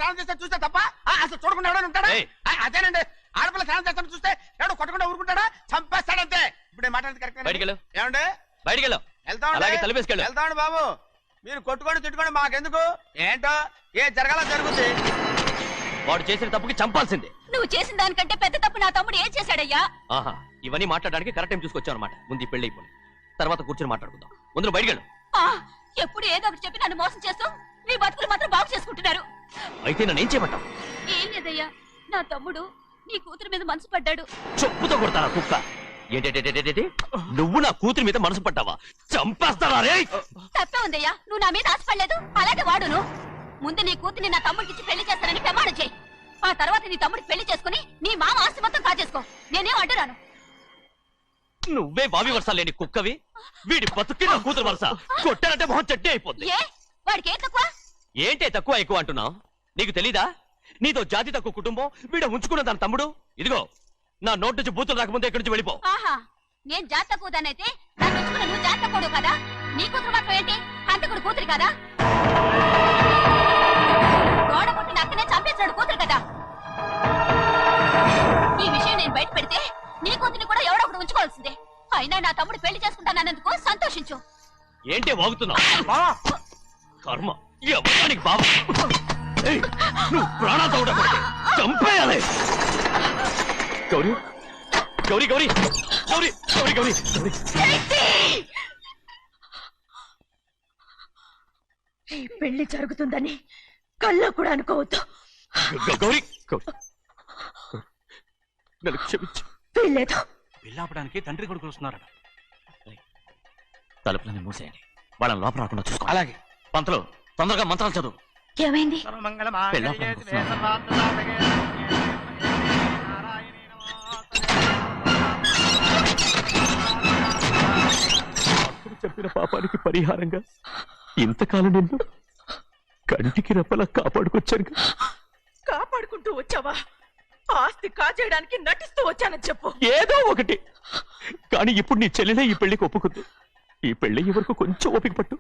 స్నానం చేస్తే చూస్తే తప్ప అసలు చూడకుండా ఎవడైనా ఉంటాడా? అదేనండి, ఆడపిల్ల స్నానం చేస్తాను చూస్తే ఎవడో కొట్టకుండా ఊరుకుంటాడా? చంపేస్తాడంతే. ఇప్పుడు మాట్లాడేది కరెక్ట్. ఏమండి బయటికి వెళ్తామండి బాబు. మీరు కొట్టుకొని తిట్టుకొని మాకెందుకు? ఏంటో ఏ జరగాల జరుగుతుంది. వాడు చేసిన తప్పుకి చంపాల్సిందే. నువ్వు చేసిన దానికంటే పెద్ద తప్పు నా తమ్ముడు ఏం చేశాడయ్యా? ఆహా, ఇవన్నీ మాట్లాడడానికి కరెక్ట్ టైం చూసుకొచ్చావు అనమాట. ముందు పెళ్లి అయిపోయి తర్వాత కూర్చొని మాట్లాడుకుందాం. ముందు బయటికి వెళ్ళు. ఎప్పుడు ఏదో ఒకటి చెప్పి నన్ను మోసం చేస్తూ మీ బతుకులు మాత్రం బాగు చేసుకుంటున్నారు. అయితే నన్ను ఏం చేయమంటావు? ఏం లేదయ్యా, నా తమ్ముడు నీ కూతురు మీద మనసు పడ్డాడు. చెప్పుతో కొడతారా కుక్క? ఏంటంటే నువ్వు నా కూతురి మీద మనసు పడ్డావా? చంపేస్తారా? తప్పే ఉందయ్యా, నువ్వు నా మీద ఆశపడలేదు, అలాగే వాడును. ముందు నీ కూతుర్ని నా తమ్ముడికి పెళ్లి చేస్తానని ప్రమాణం చేయి. ఆ తర్వాత నీ తమ్ముడికి పెళ్లి చేసుకుని నీ మామ ఆస్తి మొత్తం కాజేసుకో. నేనేం అడ్డురాను. నువ్వే బావి వరుస లేని కుక్కవి. వీడి బతుక్కి నా కూతురు వరుస. కొట్టానంటే మొహం చెడ్డే అయిపోద్ది. వాడికి ఏం తక్కువ? ఏంటే తక్కువ ఎక్కువ అంటున్నావు? నీకు తెలీదా? నీతో జాతి తక్కువ కుటుంబం వీడ ఉంచుకున్న దాని తమ్ముడు. ఇదిగో నా నోటి నుంచి బూతులు రాకముందే ఇక్కడి నుంచి వెళ్ళిపో. ఆహా, నేను జాతి తక్కువ దానైతే నన్ను ఉంచుకున్న నువ్వు జాతి తక్కువ కదా? నీ కూతురు మాత్రం ఏంటి? హంతకుడు కూతురు కదా? గోడ పుట్టిన అక్కనే చంపేశాడు కూతురు కదా? ఈ విషయం నేను బయట పెడితే నీ కూతురిని కూడా ఎవడో ఒకటి ఉంచుకోవాల్సిందే. అయినా నా తమ్ముడు పెళ్లి చేసుకుంటానన్నందుకు సంతోషించు. ఏంటి వాగుతున్నావు? కర్మ ఎవరికి బాబా. నువ్వు ప్రాణాలతో ఉండకూడదు, చంపేయాలి. గౌరీ గౌరీ గౌరీ గౌరీ గౌరీ గౌరీ ఈ పెళ్లి జరుగుతుందని కళ్ళ కూడా అనుకోవద్దు. గౌరీ నన్ను క్షమించు. వీల్లేదు. పెళ్ళాపడానికి తండ్రి కొడుకులు వస్తున్నారట. తలుపులని మూసేయండి, వాళ్ళని లోపల రాకుండా చూసుకో. అలాగే. పంతలు తొందరగా మంత్రాలు చదువు. ఏమైంది? చెప్పిన పాపానికి పరిహారంగా ఇంతకాలం నిన్ను కంటికి రెప్పలా కాపాడుకొచ్చాను. కాపాడుకుంటూ వచ్చావా? ఆస్తి కాజేయడానికి నటిస్తూ వచ్చానని చెప్పు. ఏదో ఒకటి. కానీ ఇప్పుడు నీ చెల్లెలే ఈ పెళ్లికి ఒప్పుకుంది. ఈ పెళ్లి వరకు కొంచెం ఓపిక పట్టు.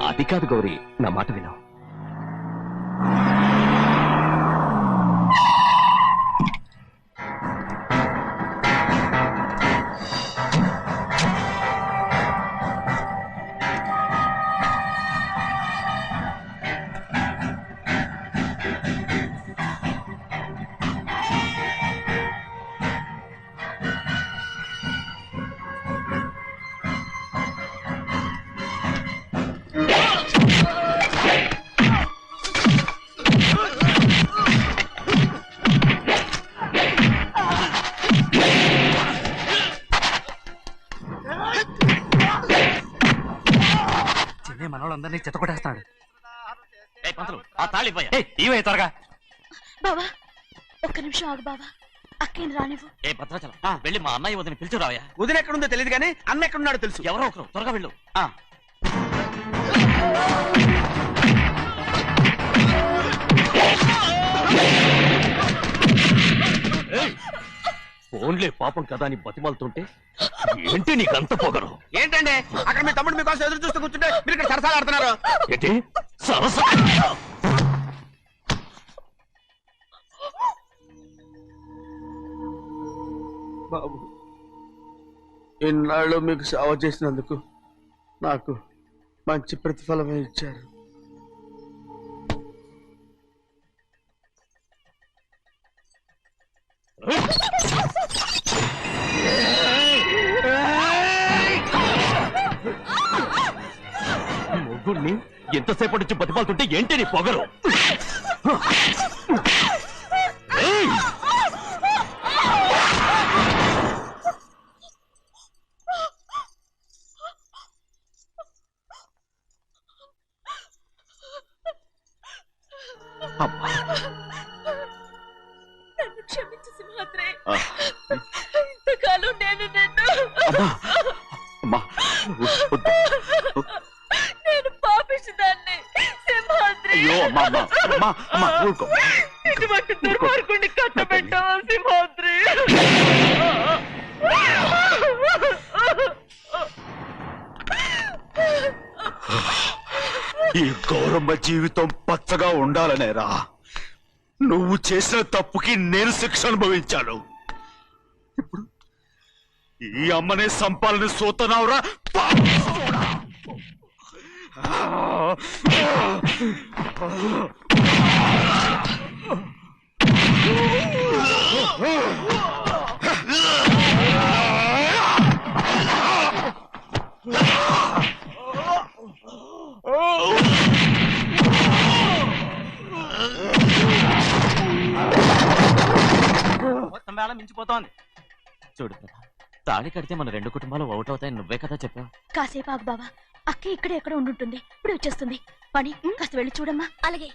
అది కాదు గౌరీ, నా మాట విను. మనోళ్ళందరినీ చెత్తకొట్టేస్తాడు. త్వరగా బావా, ఒక్క నిమిషం ఆగు బావా. అక్కేం రానివ్వు. భద్రాచలం వెళ్ళి మా అన్నయ్య వదిన పిలిచిరావయ్యా. వదిన ఎక్కడుందో తెలియదు కానీ అన్న ఎక్కడున్నాడో తెలుసు. ఎవరో ఒకరు త్వరగా వెళ్ళు. ఫోన్లే పాపం కదా అని బతిమాలుతుంటే ఏంటి నీకంత పొగరు? ఏంటండి అక్కడ మీ తమ్ముడు మీకోసం ఎదురు చూస్తూ కూర్చుంటే మీరు ఇక్కడ సరసాలు ఆడుతున్నారు. ఏంటి సరసా? బాబు, ఇన్నాళ్ళు మీకు సేవ చేసినందుకు నాకు మంచి ప్రతిఫలమే ఇచ్చారు. మొగుణ్ణి ఎంతసేపటి నుంచి బతిమాలుతుంటే ఏంటి నీ పొగరు? నన్ను క్షమించు సింహాద్రి. ఇంతకాలం నేను నేను పాపించదాన్ని సింహాద్రి. ఇటువంటి దుర్మార్గుడిని కట్టబెట్టావా సింహాద్రి? ఈ గౌరమ్మ జీవితం పచ్చగా ఉండాలనేరా నువ్వు చేసిన తప్పుకి నేను శిక్ష అనుభవించాను. ఇప్పుడు ఈ అమ్మనే సంపాలని సోతనావురా. మొత్తం వేళ మించిపోతోంది. చూడు ప్రభా, తాళి కడితే మన రెండు కుటుంబాలు అవుట్ అవుతాయని నువ్వే కదా చెప్పావు. కాసేపు ఆగు బావా, అక్క ఇక్కడే ఎక్కడ ఉండుంటుంది, ఇప్పుడు వచ్చేస్తుంది. పని కాస్త వెళ్ళి చూడమ్మా. అలాగే.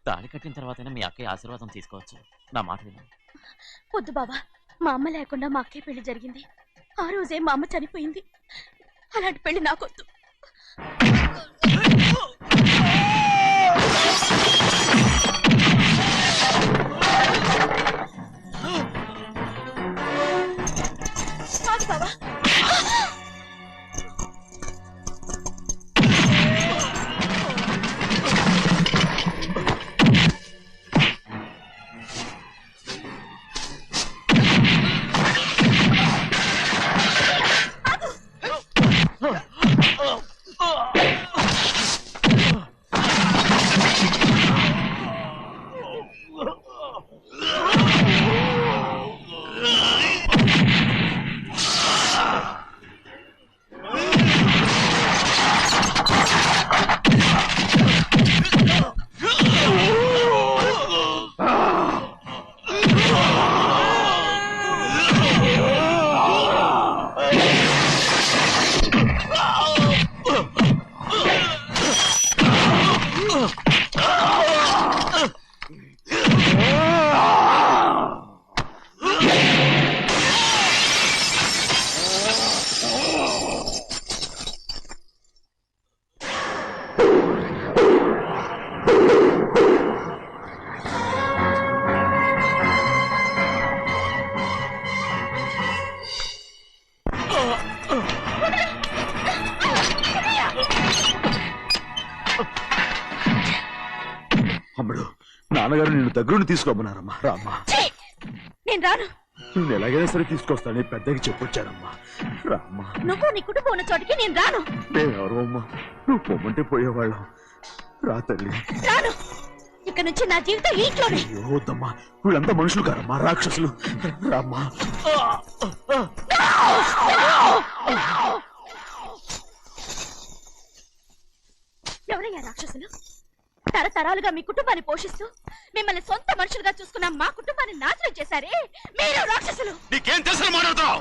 తాళి కట్టిన తర్వాతైనా మీ అక్కయ్య ఆశీర్వాదం తీసుకోవచ్చు. నా మాట విను. వద్దు బాబా, మా అమ్మ లేకుండా మా అక్కయ్య పెళ్లి జరిగింది. ఆ రోజే మా అమ్మ చనిపోయింది. అలాంటి పెళ్లి నాకొద్దు. బాబా, అమ్మడు, నాన్నగారు నిన్ను దగ్గరుండి తీసుకోమన్నారమ్మా. రామ్మా. నేను రాను. నేను ఎలాగైనా సరే తీసుకొస్తానని పెద్దకి చెప్పొచ్చానమ్మా. రామ్మా. నువ్వు నీ కుటుంబం ఉన్న చోటికి నేను రాను. మేమెవరో అమ్మా, నువ్వు పొమ్మంటే పోయేవాళ్ళం. రా తల్లి. రాను. ఇక నుంచి నా జీవితం ఈ ఇంట్లోనే. వద్దమ్మా, వీళ్ళంతా మనుషులు కారమ్మా, రాక్షసులు. రామ్మా. ఎవరయ్యా రాక్షసులు? తరతరాలుగా మీ కుటుంబాన్ని పోషిస్తూ మిమ్మల్ని సొంత మనుషులుగా చూసుకున్న మా కుటుంబాన్ని నాశనం చేశారే మీరు రాక్షసులు. నీకేం తెలుసు మాట్లాడతావు?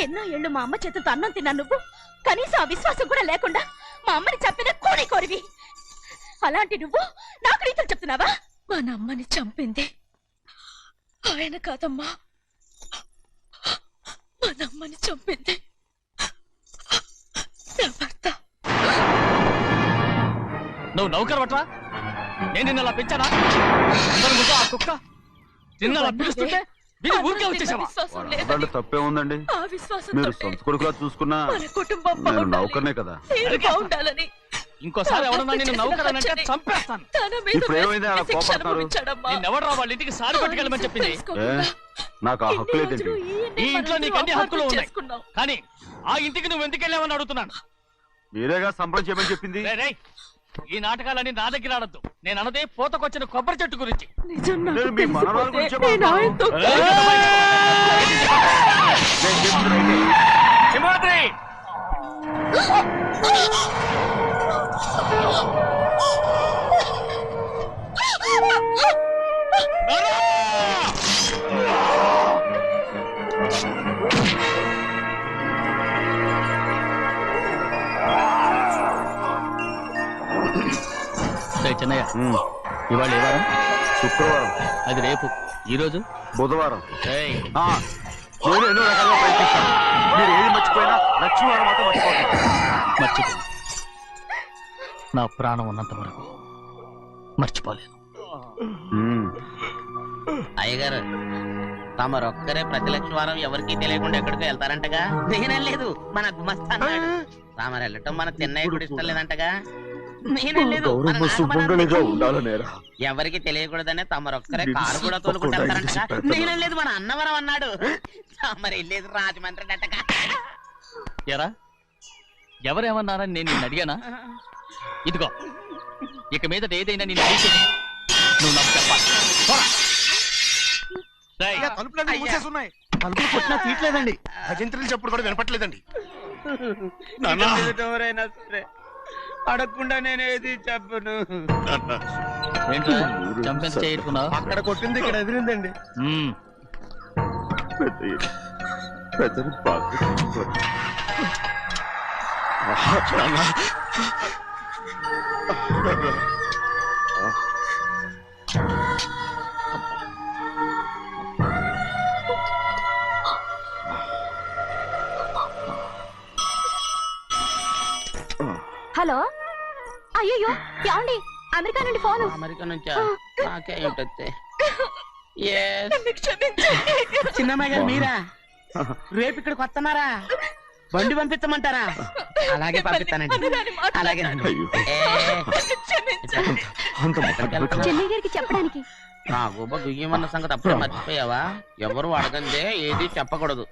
ఎన్నో ఏళ్ళు మా అమ్మ చేతులతో అన్నం తిన్నా నువ్వు కనీసం ఆ విశ్వాసం కూడా లేకుండా మా అమ్మని చంపిన కోడి కోరివి. అలాంటి నువ్వు నాకు రీతులు చెప్తున్నావా? మా అమ్మని చంపింది ఆయన కాదమ్మా, మా అమ్మని చంపింది నా భర్త. నువ్వు నౌకర్ పట్రా? నేను నిన్న అలా పెంచానా? ఆ కుక్క నిన్న అలా పిలుస్తుంటే ఊరికే వచ్చేసావా? తప్పే ఉందండి. ఆ విశ్వాసం మీరు సొంత కొడుకులా చూసుకున్నా మన కుటుంబం నేను నౌకర్నే కదా. బాగుండాలని ఇంకోసారి ఎవడన్నా నేను నౌకరనంటే చంపేస్తాను. ఇప్పుడు ఏమైంది అలా కోపడుతున్నారు? నిన్నెవడరా వాళ్ళ ఇంటికి సారి పట్టుకెళ్ళమని చెప్పింది? నాకు ఆ హక్కు లేదండి. ఈ ఇంట్లో నీకు అన్ని హక్కులు ఉన్నాయి, కానీ ఆ ఇంటికి నువ్వు ఎందుకు వెళ్ళావని అడుగుతున్నాను. మీరేగా సంబరం చేయమని చెప్పింది. ఈ నాటకాలన్నీ నా దగ్గర ఆడద్దు. నేను అన్నదే పూతకొచ్చిన కొబ్బరి చెట్టు గురించి. మీ మనవరాల గురించి సింహాద్రి, నాన్న! చిన్నయ్య, ఇవాళ ఏ వారం? శుక్రవారం. అది రేపు. ఈ రోజు బుధవారం. ఏయ్, నేను ఎన్నో రకాలుగా ప్రయత్నిస్తాను. మీరు ఏది మర్చిపోయినా లక్ష్మీవారం మాత్రం మర్చిపోతాను. మర్చిపో. నా ప్రాణం ఉన్నంత వరకు మర్చిపోలేను. అయ్యగారు తమరొక్కరే ప్రతి లక్ష్మీవారం ఎవరికి తెలియకుండా ఎక్కడికి వెళ్తారంటగా? నేనేం లేదు, మన గుమస్తా అన్నాడు. తామరు వెళ్ళటం మన చిన్నయ్య కూడా ఇష్టం లేదంటగా? నేనేం లేదు, మన సుమంగళిగా ఉండాలనేరా. ఎవరికి తెలియకూడదనే తమరొక్కరే కారు కూడా తోలుకుంటూ వెళ్తారంటగా? నేనేం లేదు, మన అన్నవరం అన్నాడు. తమరు వెళ్ళేది రాజమండ్రి అంటగా? ఎరా, ఎవరేమన్నారని నేను నిన్ను అడిగానా? ఇదిగో, ఇక మీద ఏదైనా నేను అడిగితే నువ్వు నాకు చెప్పాలి. తలుపులన్నీ మూసేసున్నాయి. తలుపులు కొట్టినా తీయట్లేదండి. భజంత్రులు చెప్పుడు కూడా వినపట్లేదండి. ఎవరైనా సరే అడగకుండా నేనేది చెప్పను. ఏంటో చంపెంత చేసుకున్నావు? అక్కడ కొట్టింది ఇక్కడ ఎదిరిందండి. పెద్దలు బాగా చూసుకోండి. హలో, అయ్యో ఏమండి, అమెరికా నుండి ఫోన్. అమెరికా నుంచా? నాకే ఉంటుంది. నన్ను క్షమించండి. చిన్నమ్మాయి గారు మీరా? రేపు ఇక్కడికి వస్తున్నారా? బండి పంపించమంటారా? అలాగే పంపిస్తానండి. అలాగే చెన్నై గారికి చెప్పడానికి. నా గుబ్బ గుయ్యమన్న సంగతి అప్పుడే మర్చిపోయావా? ఎవరు అడగందే ఏది చెప్పకూడదు.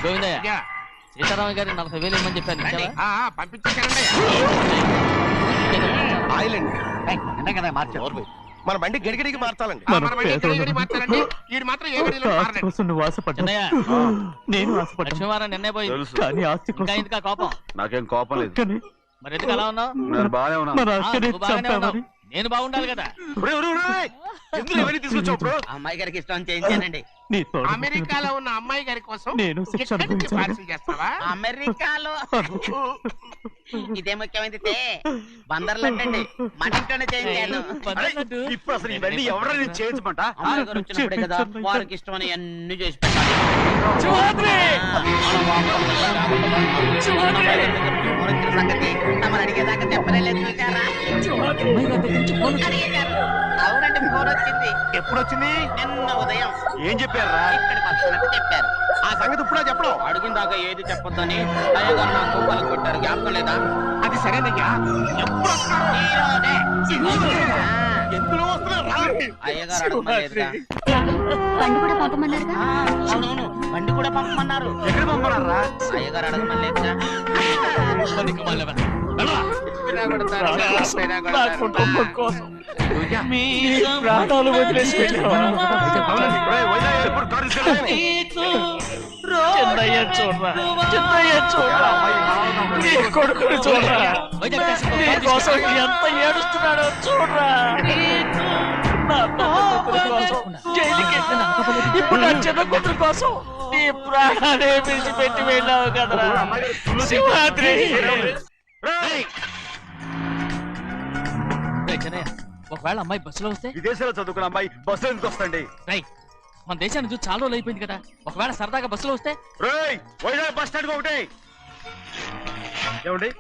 గోవిందయ్య, సీతారామ గారి 40,000 ఇవ్వమని చెప్పాను. పంపించేశానండి. ఆయిల్ అండి కదా మార్చారు. మన బండి గడిగడికి మార్చాలండి. మార్చాలండి. వీడు మాత్రం ఏ గడిలో నేను లక్ష్మీవారం నిన్నే పోయింది. ఇంకా ఇందుకా కోపం? నాకేం కోపం లేదు. మరి ఎందుకు అలా ఉన్నావు? నేను బాగానే ఉన్నాను. నేను బాగుండాలి కదా. తీసుకొచ్చావు? అమ్మాయి గారికి ఇష్టం చేయించానండి. అమెరికాలో ఉన్న అమ్మాయి గారి కోసం నేను చేస్తావా? అమెరికాలో ఇదే ముఖ్యమైనది. బందర్లు అంటండి, మన ఇంట్లోనే చేయించాను. ఇప్పుడు అసలు ఇవన్నీ ఎవరైనా చేయించమంట? అమ్మాయి గారు వచ్చినప్పుడే కదా వారికి ఇష్టమని అన్ని చేసి పెట్టాలి. సంగతి తమరు అడిగేదాకా చెప్పలేదు. చూసారా? అవునండి, ఫోన్ వచ్చింది. ఎప్పుడు వచ్చింది? నిన్న ఉదయం. ఏం చెప్పారా? ఇక్కడికి వస్తున్నట్టు చెప్పారు. ఆ సంగతి ఇప్పుడే చెప్పడం. అడిగిన దాకా ఏది చెప్పొద్దని అయ్యగారు నాకు పలుకు కొట్టారు. జ్ఞాపకం లేదా? అది సరేనయ్యా. ఎప్పుడు ఈరోజే. ఎందులో వస్తున్నారు? అయ్యగారు అడగమలేదుగా. బండి కూడా పంపమన్నారుగా. అవునవును, బండి కూడా పంపమన్నారు. ఎక్కడ పంపన్నారా? అయ్యగారు అడగమలేదుగా. ప్రాణాలు వదిలేసి చెన్నయ్య చూడరా, చెన్నయ్య చూడరా, నీ కొడుకుని చూడరా, నీ కోసం ఎంత ఏడుస్తున్నాడో చూడరా. నా కూతురు కోసం జైలుకి ఇప్పుడు నా చిన్న కూతురు కోసం నీ ప్రాణాలే విడిచిపెట్టి వెళ్ళావు కదరా సింహాద్రి. ఒకవేళ అమ్మాయి బస్సులో వస్తే? విదేశాల్లో చదువుకున్న అమ్మాయి బస్సులో ఎందుకు వస్తండి? మన దేశాన్ని చూసి చాలా రోజులు అయిపోయింది కదా. ఒకవేళ సరదాగా బస్సులో వస్తే? వైజాగ్ బస్ స్టాండ్ ఒకటి ఏమండి,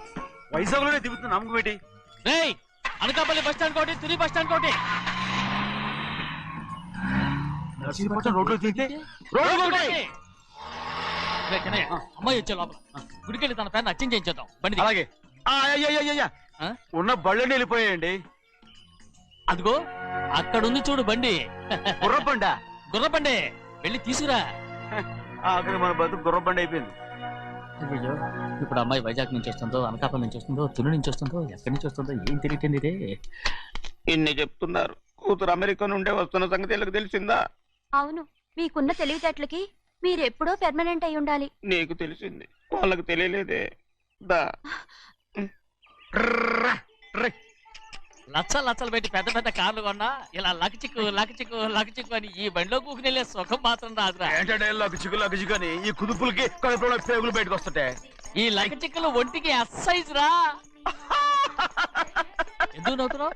వైజాగ్ లోనే దిగుతున్న నమ్మకం ఏంటి? అనకాపల్లి బస్ స్టాండ్ కోటి, తుని బస్ స్టాండ్ కోటి. రోడ్లో దిగితే అమ్మాయి వచ్చే లోపల గుడికెళ్ళి తన పేరుని అచ్చం చేయించేద్దాం. బండి అలాగే. ఉన్న బళ్ళని వెళ్ళిపోయాయండి. అదిగో అక్కడుంది చూడు బండి. గుర్రబండా? గుర్రబండి, వెళ్ళి తీసుకురా. అక్కడ మన బతుకు గుర్రబండి అయిపోయింది. అయ్యో, ఇప్పుడు అమ్మాయి వైజాగ్ నుంచి వస్తుందో, అనకాపల్లి నుంచి వస్తుందో, తుని నుంచి వస్తుందో, ఎక్కడి నుంచి వస్తుందో ఏం తెలియటండి ఇదే. ఇన్ని చెప్తున్నారు, కూతురు అమెరికా నుండే వస్తున్న సంగతి వీళ్ళకి తెలిసిందా? అవును, మీకున్న తెలివితేటలకి మీరెప్పుడో పెర్మనెంట్ అయి ఉండాలి. నీకు తెలిసింది, వాళ్ళకి తెలియలేదే. దా లచ్చలు పెట్టి పెద్ద పెద్ద కార్లు కొన్నా ఇలా లకచిక్కు అని ఈ బండిలో కూకుని వెళ్ళే సుఖం మాత్రం రాదురా. ఏంటంటే లగచిక్కు అని ఈ కుదుపులకి కడుపులో పేగులు బయటకు వస్తుంటాయి. ఈ లకచిక్కులు ఒంటికి ఎక్సైజ్ రా. ఎందుకు నవ్వుతున్నావు?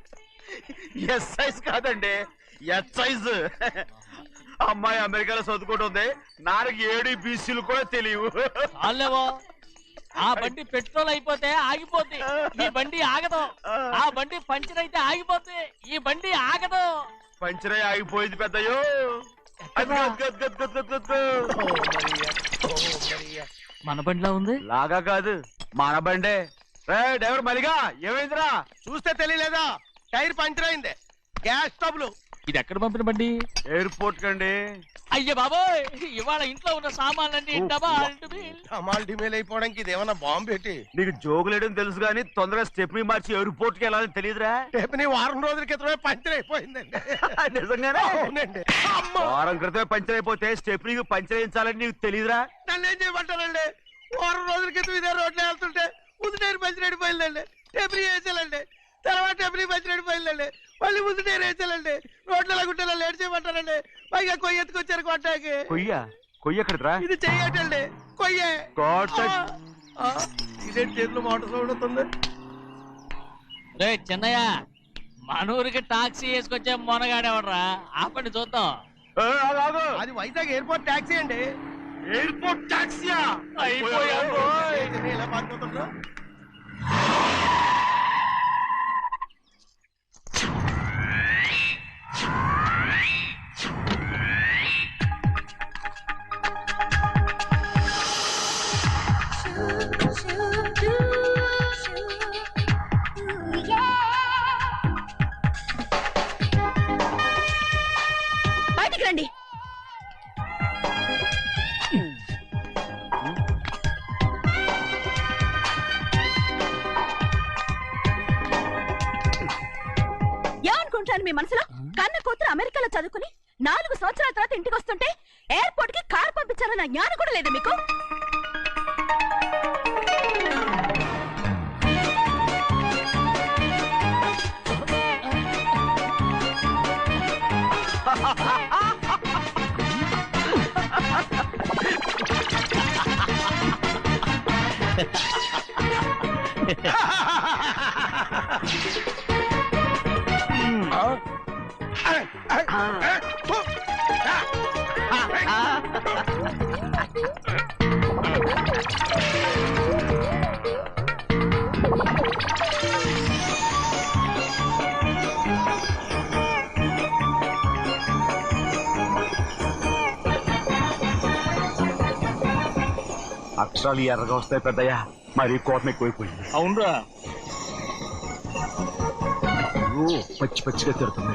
ఎస్ సైజ్ కాదండి, ఎస్ సైజ్. అమ్మాయి అమెరికాలో చదువుకుంటుంది, నాకు 7 బీసీలు కూడా తెలియవు. చాలేవో, ఆ బండి పెట్రోల్ అయిపోతే ఆగిపోద్ది, ఈ బండి ఆగదు. ఆ బండి పంచర్ అయితే ఆగిపోద్ది, ఈ బండి ఆగదు. పంచరే ఆగిపోయింది పెద్దయ్యో. మన బండిలా ఉంది. లాగా కాదు, మన బండే. డ్రైవర్ మరిగా ఏమైందిరా? చూస్తే తెలియలేదా? టైర్ పంచర్ అయింది. Gas trouble. ఇది ఎక్కడ పంపిన బండి? ఎయిర్పోర్ట్ కండి. అయ్య బాబోయ్, ఇవాళ ఇంట్లో ఉన్న సామాన్లన్నీ డమాల్ డిమేల్ అయిపోవడానికి ఇది ఏమన్నా బాంబు పెట్టి? నీకు జోగులేయడం తెలుసు కానీ తొందరగా స్టెప్ని మార్చి ఎయిర్పోర్ట్ కి వెళ్ళాలని తెలియదురా? టేపుని వారం రోజుల క్రితమే పంచర్ అయిపోయిందండి. నిజంగానే? అవునండి. వారం క్రితమే పంచర్ అయిపోతే స్టెప్ని పంచర్ వేయించాలని నీకు తెలియదురా? నన్ను ఏం చేయమంటారండి? వారం రోజుల క్రితం ఇదే రోడ్లో వెళ్తుంటే ముందు టైర్ పంచర్ అయిపోయిందండి. టేపుని వేసాలండి, తర్వాత టేపుని పంచర్ అయిపోయిందండి, మళ్ళీ ముందు టైర్ వేసాలండి. రోడ్లలో గుట్టలో లేట్ చేయమంటారండి. పైగా కొయ్య ఎత్తుకొచ్చారు కొట్టాకి. కొయ్య ఎక్కడరా? ఇది చెయ్యటండి, కొయ్యే. ఇదే చేతులు మోటార్ సౌండ్ అవుతుంది. రే చిన్నయ్య, మన ఊరికి టాక్సీ వేసుకొచ్చే మొనగాడేవడరా? ఆపండి చూద్దాం. అది వైజాగ్ ఎయిర్పోర్ట్ టాక్సీ అండి. ఎయిర్పోర్ట్ టాక్సీయా? ఇలా పారిపోతుండ్రు. బయటికి రండి. ఏమనుకుంటాను మీ మనసులో? కన్న కూతురు అమెరికాలో చదువుకుని 4 సంవత్సరాల తర్వాత ఇంటికి వస్తుంటే ఎయిర్పోర్ట్ కి కార్ పంపించాలన్న జ్ఞానం కూడా లేదా మీకు? అక్షరాలు ఎర్రగా వస్తాయి పెద్దయ్యా, మరి కోపం ఎక్కువైపోయింది. అవునరా, పచ్చి పచ్చిగా తిడుతుంది.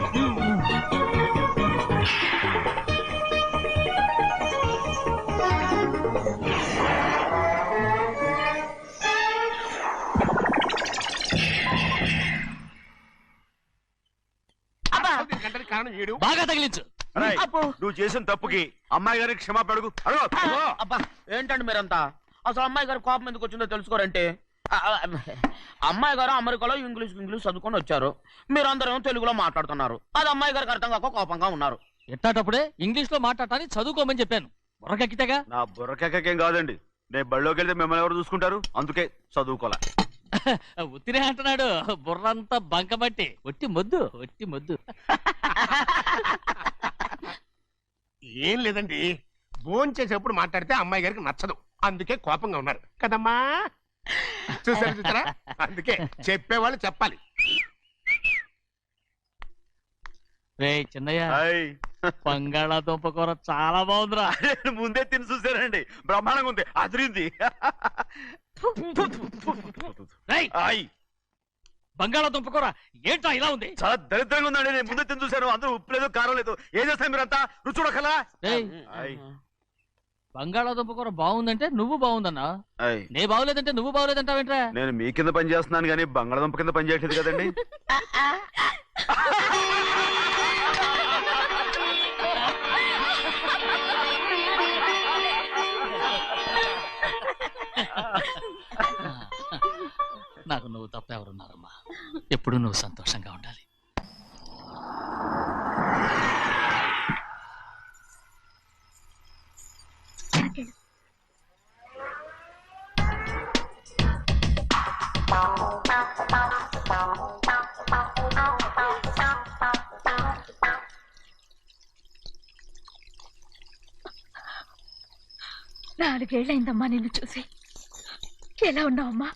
బాగా తగిలించు. నువ్వు చేసిన తప్పుకి అమ్మాయి గారికి క్షమాపణ అడుగు. అబ్బా ఏంటండి మీరంతా? అసలు అమ్మాయి గారు కోపం ఎందుకు వచ్చిందో తెలుసుకోరంటే, అమ్మాయి గారు అమెరికాలో ఇంగ్లీష్ చదువుకొని వచ్చారు, మీరందరూ తెలుగులో మాట్లాడుతున్నారు. అది అమ్మాయి గారికి అర్థం కాక కోపంగా ఉన్నారు. ఎట్టాటప్పుడే ఇంగ్లీష్ లో మాట్లాడటానికి చదువుకోమని చెప్పాను. బుర్రకెక్కితేగా. నా బుర్రకెక్కకేం కాదండి, నేను బళ్ళోకి వెళ్తే మిమ్మల్ని ఎవరు చూసుకుంటారు, అందుకే చదువుకోలే. ఉత్తినే అంటున్నాడు, బుర్రంతా బంకబట్టి. ఒట్టి మొద్దు. ఏం లేదండి, భోజనం చేసేప్పుడు మాట్లాడితే అమ్మాయి గారికి నచ్చదు, అందుకే కోపంగా ఉన్నారు కదమ్మా. చూసారా? అందుకే చెప్పేవాళ్ళు చెప్పాలి. రే చిన్నయ్య, బంగాళాదుంప కూర చాలా బాగుందిరా. ముందే తిని చూసానండి, బ్రహ్మాండంగా ఉంది, అదిరింది. బంగాళాదుంప కూర ఏంటా ఇలా ఉంది? చాలా దరిద్రంగా ఉందండి, నేను ముందే తిని చూశాను. అందరూ ఉప్పు లేదు, కారం లేదు. ఏం చేస్తాను మీరంతా? రుచి చూడకలా. బంగాళాదుంప కూర బాగుందంటే నువ్వు బాగుందన్నా, నే బాగులేదంటే నువ్వు బాగులేదంటావేంట్రా? నేను మీ కింద పని చేస్తున్నాను కానీ బంగాళాదుంప కింద పని చేయట్లేదు కదండి. నాకు నువ్వు తప్ప ఎవరున్నారమ్మా? ఎప్పుడు నువ్వు సంతోషంగా ఉండాలి. నాలుగేళ్లైందమ్మా నిన్ను చూసి. ఎలా ఉన్నావమ్మా?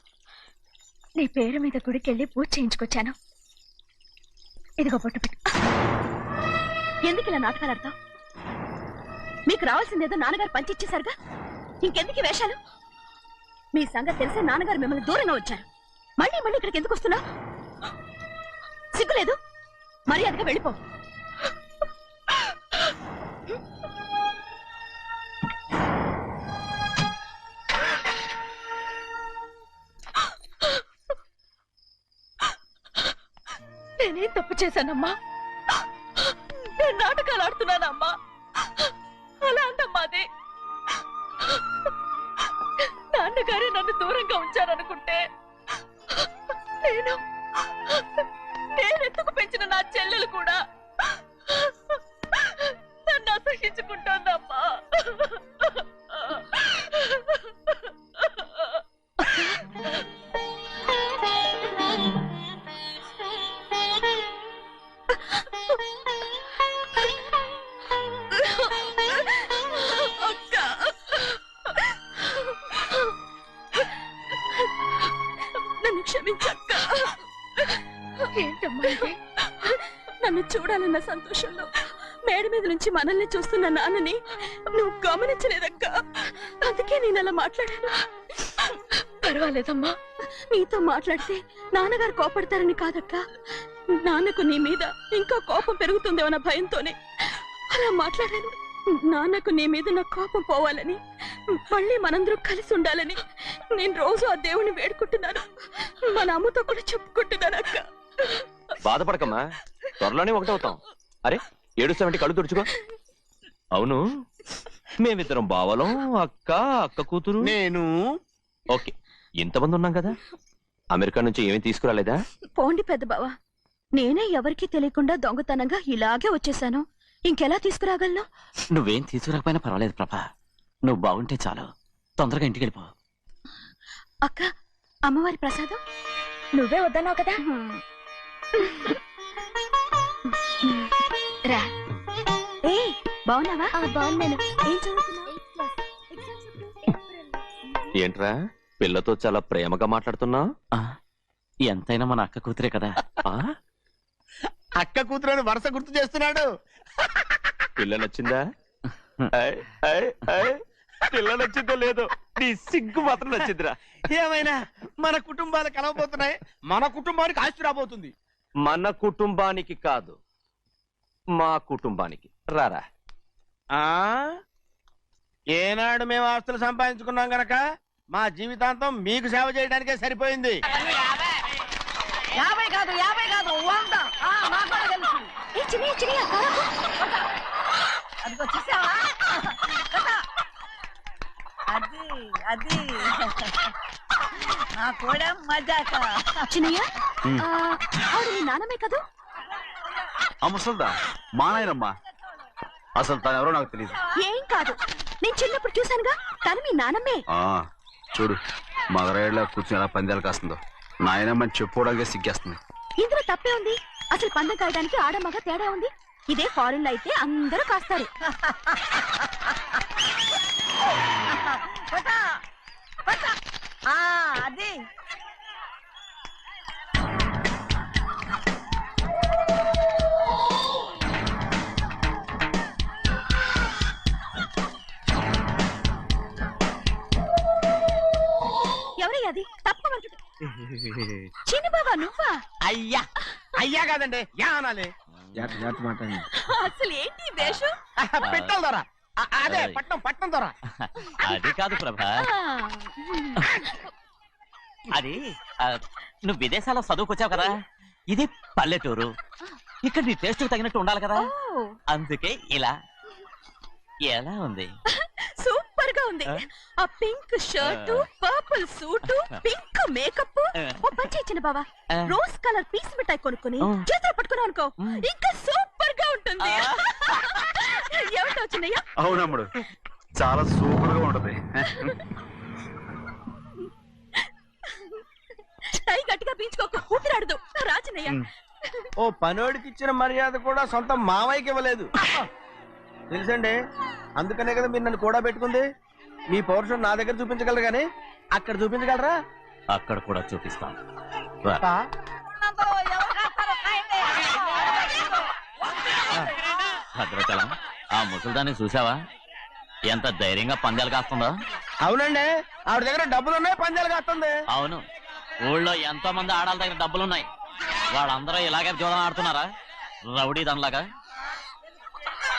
నీ పేరు మీద గుడికెళ్ళి పూజ చేయించుకొచ్చాను. ఇదిగో బొట్టు పెట్టు. ఎందుకు ఇలా నాటకాలు ఆడతావు? మీకు రావాల్సిందేదో నాన్నగారు పంచిచ్చేశారుగా, ఇంకెందుకు ఈ వేషాలు? మీ సంగతి తెలిసే నాన్నగారు మిమ్మల్ని దూరంగా వచ్చారు. మళ్ళీ మళ్ళీ ఇక్కడికి ఎందుకు వస్తున్నా? సిగ్గులేదు? మర్యాదగా వెళ్ళిపో. నేనేం తప్పు చేశానమ్మా? నేను నాటకాలు ఆడుతున్నానమ్మా. అలా అంటమ్మా అది. నాన్నగారే నన్ను దూరంగా ఉంచారనుకుంటే నేనెందుకు పెంచిన నా చెల్లెలు కూడా నన్ను అసహించుకుంటోందమ్మా. నన్ను క్షమించక్క. ఏంటమ్మా ఇది? నన్ను చూడాలన్న సంతోషంలో మేడ మీద నుంచి మనల్ని చూస్తున్న నాన్నని నువ్వు గమనించలేదక్క. అందుకే నేను అలా మాట్లాడాను. పర్వాలేదమ్మా. నీతో మాట్లాడితే నాన్నగారు కోపడతారని కాదక్క, నాన్నకు నీ మీద ఇంకా కోపం పెరుగుతుందేమన్న భయంతోనే అలా మాట్లాడాను. నాన్నకు నీ మీద నా కోపం పోవాలని, మళ్ళీ మనందరూ కలిసి ఉండాలని నేను రోజు ఆ దేవుని వేడుకుంటున్నాను. మన అమ్మతో కూడా చెప్పుకుంటున్నాను అక్క. బాధపడకమ్మా, త్వరలోనే ఒకటవుతాం. అరే ఏడుస్తామంటే కళ్ళు తుడుచుకో. అవును, మేమిద్దరం బావలం, అక్క కూతురు, నేను. ఓకే, ఇంతమంది ఉన్నాం కదా. అమెరికా నుంచి ఏమీ తీసుకురాలేదా? పోండి పెద్ద బావ, నేనే ఎవరికీ తెలియకుండా దొంగతనంగా ఇలాగే వచ్చేసాను. ఇంకెలా తీసుకురాగలను? నువ్వేం తీసుకురాకపోయినా పర్వాలేదు ప్రభా, నువ్వు బాగుంటే చాలు. తొందరగా ఇంటికి వెళ్ళిపో. అక్క, అమ్మవారి ప్రసాదం నువ్వే వద్దన్నావు కదా. రా. ఏ బాగున్నావా? బాగున్నాను. ఏం చదువుతున్నావు? ఏంట్రా పిల్లతో చాలా ప్రేమగా మాట్లాడుతున్నా? ఎంతైనా మన అక్క కూతురే కదా. అక్క కూతురని వరుస గుర్తు చేస్తున్నాడు. పిల్ల నచ్చిందా? పిల్ల నచ్చిందో లేదో, నీ సిగ్గు మాత్రం నచ్చిందిరా. ఏమైనా మన కుటుంబాలు కలవబోతున్నాయి, మన కుటుంబానికి ఆస్తి రాబోతుంది. మన కుటుంబానికి కాదు, మా కుటుంబానికి. రారా. ఏనాడు మేము ఆస్తులు సంపాదించుకున్నాం గనక మా జీవితాంతం మీకు సేవ చేయడానికే సరిపోయింది. 50 కాదు 100. అదిగో చూసావా? అది నా కూడా మజాక. చిన్నయ్య, ఆవిడ నీ నాన్నమే కదూ? అమ్మసల్దా మా నాయనమ్మా. అసలు తను ఎవరో నాకు తెలియదు. ఏం కాదు, నేను చిన్నప్పుడు చూశానుగా, తను మీ నాన్నమే. చూడు మగరాయిలా కూర్చుని ఎలా పందాలు కాస్తుందో. నాయనమ్మని చెప్పుకోవడానికి సిగ్గేస్తుంది. ఇందులో తప్పే ఉంది? అసలు పందెం కాయడానికి ఆడమగ తేడా ఉంది. ఇదే ఫారెన్ లో అయితే అందరూ కాస్తారు. అది ఎవరయ్యా? అది తప్పమంటుంది. చిన్న బాబా నువ్వా? అయ్యా అయ్యా కాదండి, యా అనాలి. అసలు ఏంటి వేషం? పెట్టాల ద్వారా, అదే పట్నం ద్వారా. అది కాదు ప్రభా, అది నువ్వు విదేశాల్లో చదువుకొచ్చావు కదా, ఇది పల్లెటూరు. ఇక్కడ నీ టేస్ట్ తగినట్టు ఉండాలి కదా, అందుకే ఇలా. ఎలా ఉంది? సూపర్. సూపర్ గా ఉంది. ఆ pink shirt, purple suit, pink makeup. ఓ పని ఇచ్చిన బావా, రోజ్ కలర్ పీస్ మిఠాయి కొనుక్కుని చేతిలో పట్టుకున్నావు అనుకో, ఇంకా సూపర్ గా ఉంటుంది. ఏమిటో చిన్నయ్య? అవునమ్ముడు, చాలా సూపర్ గా ఉంటది. టై గట్టిగా పీంచుకోకు, ఊపిరాడదు. రాచినయ్య, ఓ పనోడికి ఇచ్చిన మర్యాద కూడా సొంత మావయ్యకి ఇవ్వలేదు తెలుసండి. అందుకనే కదా మీరు నన్ను కూడా పెట్టుకుంది. మీ పౌరుషం నా దగ్గర చూపించగలరు కానీ అక్కడ చూపించగలరా? అక్కడ కూడా చూపిస్తాను. భద్రచలం, ఆ ముసల్దాన్ని చూసావా? ఎంత ధైర్యంగా పందాలు కాస్తుందో. అవునండి, ఆవిడ దగ్గర డబ్బులు ఉన్నాయి, పందాలు కాస్తుంది. అవును, ఊళ్ళో ఎంతో మంది ఆడాల దగ్గర డబ్బులున్నాయి. వాళ్ళందరూ ఇలాగే జోదం ఆడుతున్నారా? రౌడీ దానిలాగా.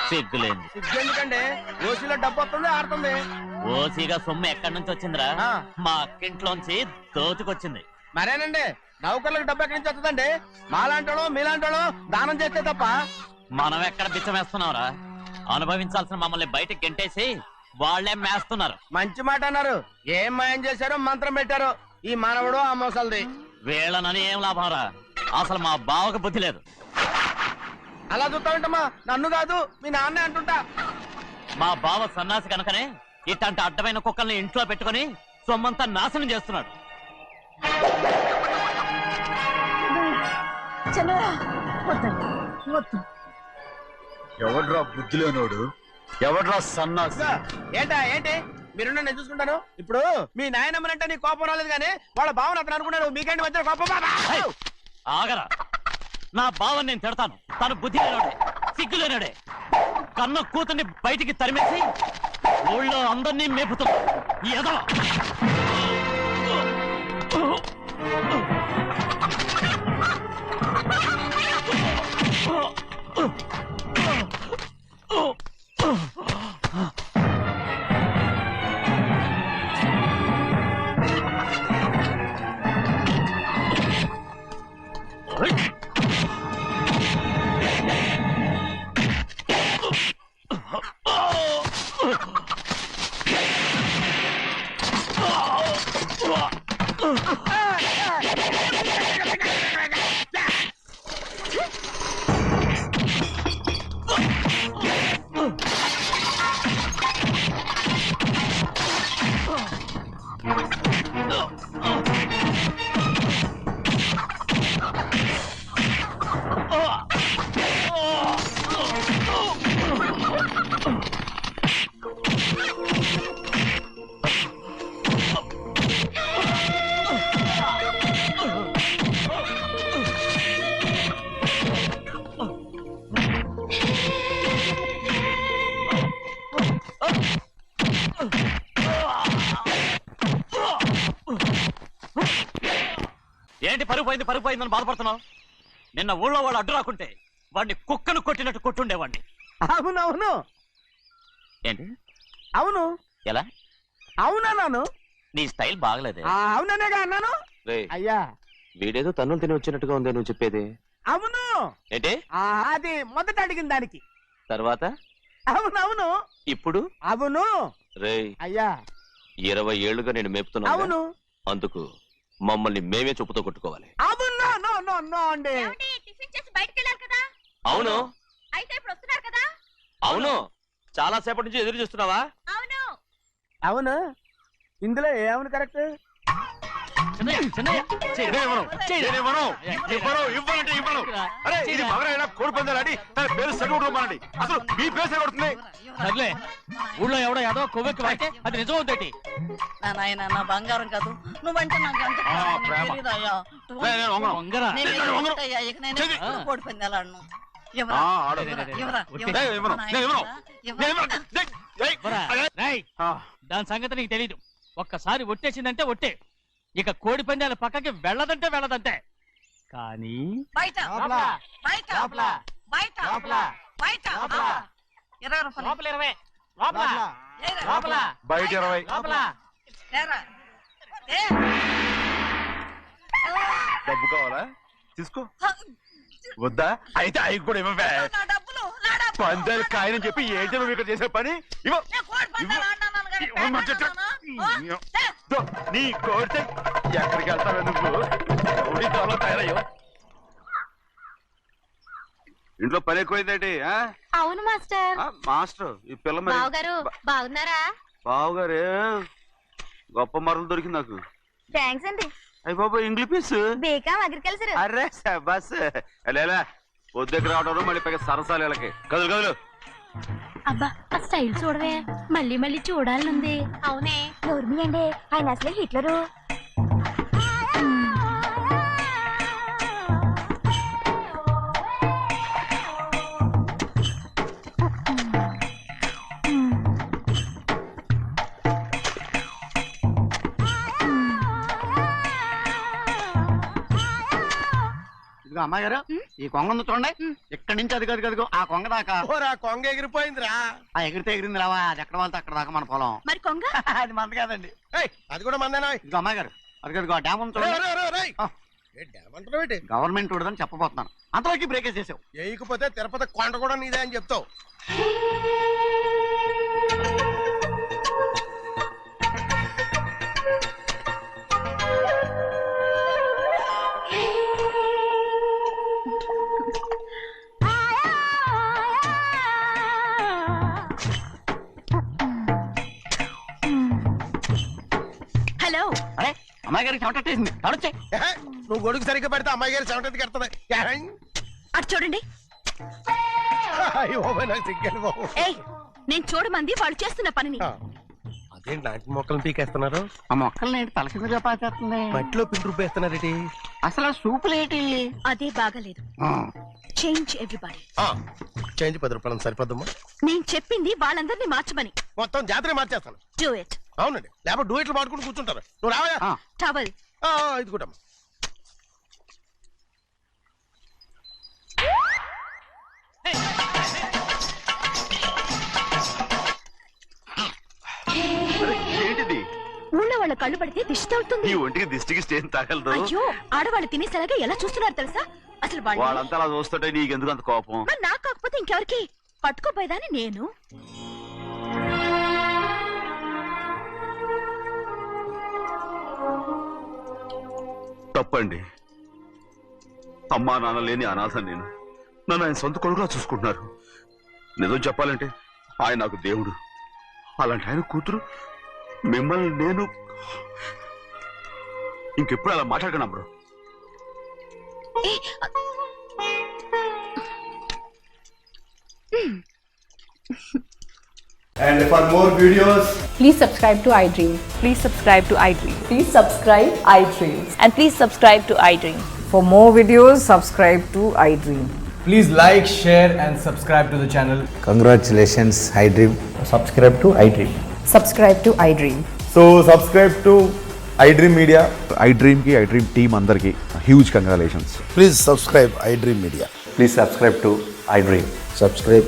సిగ్గులేదు. ఎందుకండి ఓసీలో డబ్బు వస్తుంది, ఆడుతుంది. ఓసీగా సొమ్ము ఎక్కడి నుంచి వచ్చిందిరా? మా అక్కింట్లోంచి దోచుకొచ్చింది. మరేనండి, నౌకర్లకు డబ్బు ఎక్కడి నుంచి వస్తుందండి? మాలాంటోడు మీలాంటోడు దానం చేస్తే తప్ప. మనం ఎక్కడ బిచ్చమేస్తున్నావురా? అనుభవించాల్సిన మమ్మల్ని బయటకు గెంటేసి వాళ్లే మేస్తున్నారు. మంచి మాట అన్నారు. ఏం మాయం చేశారో, మంత్రం పెట్టారో ఈ మానవుడు ఆ మోసల్ది. వీళ్ళనని ఏం లాభంరా? అసలు మా బావకు బుద్ధి లేదు. అలా చూస్తామంటమ్మా, నన్ను కాదు మీ నాన్నే అంటుంటా. మా బావ సన్నాసి కనుకనే ఇట్లాంటి అడ్డమైన కుక్కల్ని ఇంట్లో పెట్టుకుని సొమ్మంతా నాశనం చేస్తున్నాడు. ఎవడ్రా బుద్ధిలోనోడు? ఎవడ్రా సన్నాసి? ఏంటా ఏంటి? మీరు నేను చూసుకుంటాను. ఇప్పుడు మీ నాయనమ్మనంటే నీ కోపం రాలేదు కానీ వాళ్ళ భావన అతను అనుకున్నాడు. మీకేంటి మధ్య కోపం? ఆగరా, నా బావని నేను తిడతాను. తను బుద్ధి లేనాడే, సిగ్గు లేనాడే. కన్న కూతుర్ని బయటికి తరిమేసి ఊళ్ళో అందరినీ మేపుతున్నా. ఏదో ఏంటి పరుగు పోయిందని బాధపడుతున్నావు? నిన్న ఊళ్ళో వాళ్ళు అడ్డు రాకుంటే వాడిని కుక్కను కొట్టినట్టు కొట్టుండేవాడిని. అవునవును. ఏంటి? అవును. ఎలా? అవునన్నాను. నీ స్టైల్ బాగలేదే. అవుననేగా అన్నాను. అయ్యా, వీడేదో తన్నులు తిని వచ్చినట్టుగా ఉంది నువ్వు చెప్పేది. అవును. ఏంటి? అది మొదట అడిగిన దానికి తర్వాత అవునవును. ఇప్పుడు అవును. రే అయ్యా, 20 ఏళ్లుగా నేను మేపుతున్నా. అవును. అందుకు మమ్మల్ని మేమే చెప్పుతో కొట్టుకోవాలి. అవును. నో అండి. టిఫిన్ చేసి బయటికి వెళ్ళాలి కదా? అవును. అయితే ఇప్పుడు వస్తున్నారు కదా? అవును. చాలా సేపటి నుంచి ఎదురు చూస్తున్నావా? అవును. అవును. ఇందులో ఏమను కరెక్ట్? సర్లే, ఊళ్ళో ఎవడో ఏదో కొవ్వెక్కి వాడితే అది నిజం అవుతాయి. నాయన నా బంగారం కాదు, నువ్వంటే నాకు అంత తెలీదయ్యా. ఇక నేను కోడి పందాలను దాని సంగతి నీకు తెలీదు. ఒక్కసారి ఒట్టేసిందంటే ఒట్టే. ఇక కోడి పందాల పక్కకి వెళ్ళదంటే వెళ్ళదంటే. కానీ బయట బయట బయట బయట 20 రూపాయలు. లోపల 20, బయట 20. డబ్బు కావాలా? తీసుకో. వద్దా? అయితే అవి కూడా ఇవ్వవే. పందాలు కాయని చెప్పి ఏంటి నువ్వు ఇక్కడ చేసే పని? ఇవ్వ. నీ కోరితే ఎక్కడికి వెళ్తావే నువ్వు త్వరలో తయారయ్యో. ఇంట్లో పని ఎక్కువైందేంటి? అవును మాస్టర్. మాస్టర్ ఈ పిల్ల మరి బావగారు బాగున్నారా? బావగారే గొప్ప మరలు దొరికింది నాకు. థ్యాంక్స్ అండి. అయ్యి బాబు ఇంగ్లీష్ పీస్ బేకాం అగ్రికల్చర్. అరే బస్ లేలా పొద్దుకు రావడం మళ్ళీ పైగా సరసాలు వీళ్ళకి. కదులు కదులు. అబ్బా ఆ స్టైల్ చూడవే, మళ్ళీ మళ్ళీ చూడాలనుంది. అవునే నోర్మి అండి, ఆయన అసలే హిట్లరు. అమ్మాయి గారు ఈ కొంగ ఉంది చూడండి, ఇక్కడి నుంచి అది కదిగో ఆ కొంగ దాకా. కొంగ ఎగిరిపోయిందిరా. ఆ ఎగిరితే ఎగిరింది రావా, అది ఎక్కడ వాళ్ళతో అక్కడ దాకా మన పొలం. మరి కొంగ అది మంద కాదండి. అది కూడా మందేనా? ఇదిగో అమ్మాయి గారు అది కదిగో డ్యామ్ ఉంది చూడండి. గవర్నమెంట్ ఉండదని చెప్పబోతున్నాను, అంతలోకి బ్రేక్ వేసేసావు. వేయకపోతే తిరుపతి కొండ కూడా నీదే అని చెప్తావు. హలో. అరే అమ్మాయి గారికి చెమటేసింది, తడొచ్చే. నువ్వు గొడుగు సరిగ్గా పెడితే అమ్మాయి గారి సెవెంటీ కడుతుంది. అటు చూడండి. ఏయ్, నేను చూడమంది వాళ్ళు చేస్తున్న పనిని. అదేంటి నాటి మొక్కలను పీకేస్తున్నారు? ఆ మొక్కల్ని తల కిందగా పాచేస్తుంది. మట్టిలో పిండి రూపేస్తున్నారేటి? అసలు సూపులేటి? అదే బాగాలేదు. Change everybody. చేంజ్ 10 రూపాయలు సరిపోద్దమ్మా. నేను చెప్పింది వాళ్ళందరినీ మార్చమని. మొత్తం జాతర మార్చేస్తాను. Do it. అవునండి, లేకపోతే డూ ఇట్లు మాడుకుంటూ కూర్చుంటారు. నువ్వు రావా? టవల్. ఇది కూడా ఏంటిది? ఊళ్ళో వాళ్ళ కళ్ళు పడితే దిష్టి తగులుతుంది. ఈ ఒంటికి దిష్టికి స్టేన్ తగలదు. అయ్యో, ఆడవాళ్ళు తినేసేలాగా ఎలా చూస్తున్నారు తెలుసా? అసలు వాళ్ళంతా అలా చూస్తుంటే నీకెందుకు అంత కోపం? మరి నాకు కాకపోతే ఇంకెవరికి? పట్టుకోపోయేదాన్ని నేను. తప్పండి. అమ్మా నాన్న లేని అనాథ నేను. నన్ను ఆయన సొంత కొడుకులా చూసుకుంటున్నారు. నిజం చెప్పాలంటే ఆయన నాకు దేవుడు. అలాంటి ఆయన కూతురు మిమ్మల్ని నేను ఇంకెప్పుడు అలా మాట్లాడగలను bro. And for more videos, Please subscribe to iDream. Please subscribe to iDream. Please subscribe iDream. And please subscribe to iDream. For more videos, subscribe to iDream. please like, share and subscribe to the channel. Congratulations, iDream. Subscribe to iDream. Subscribe to iDream. So subscribe to iDream Media. iDream ki iDream team andarki huge congratulations. Please subscribe iDream Media. Please subscribe to iDream. Subscribe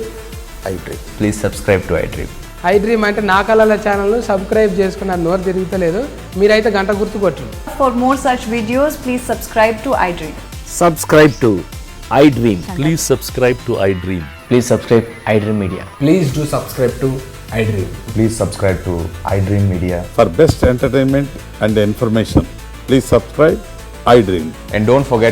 iDream. Please subscribe to iDream. iDream అంటే నా కళల channel subscribe చేసుకున్న నోరు తిరుగుతలేదు, మీరైతే గంట గుర్తు కొట్టండి. For more such videos, please subscribe to iDream. Subscribe to iDream. Please subscribe to iDream. Please subscribe iDream Media. Please do subscribe to iDream. Please subscribe to iDream Media. For best entertainment and information, please subscribe iDream. And don't forget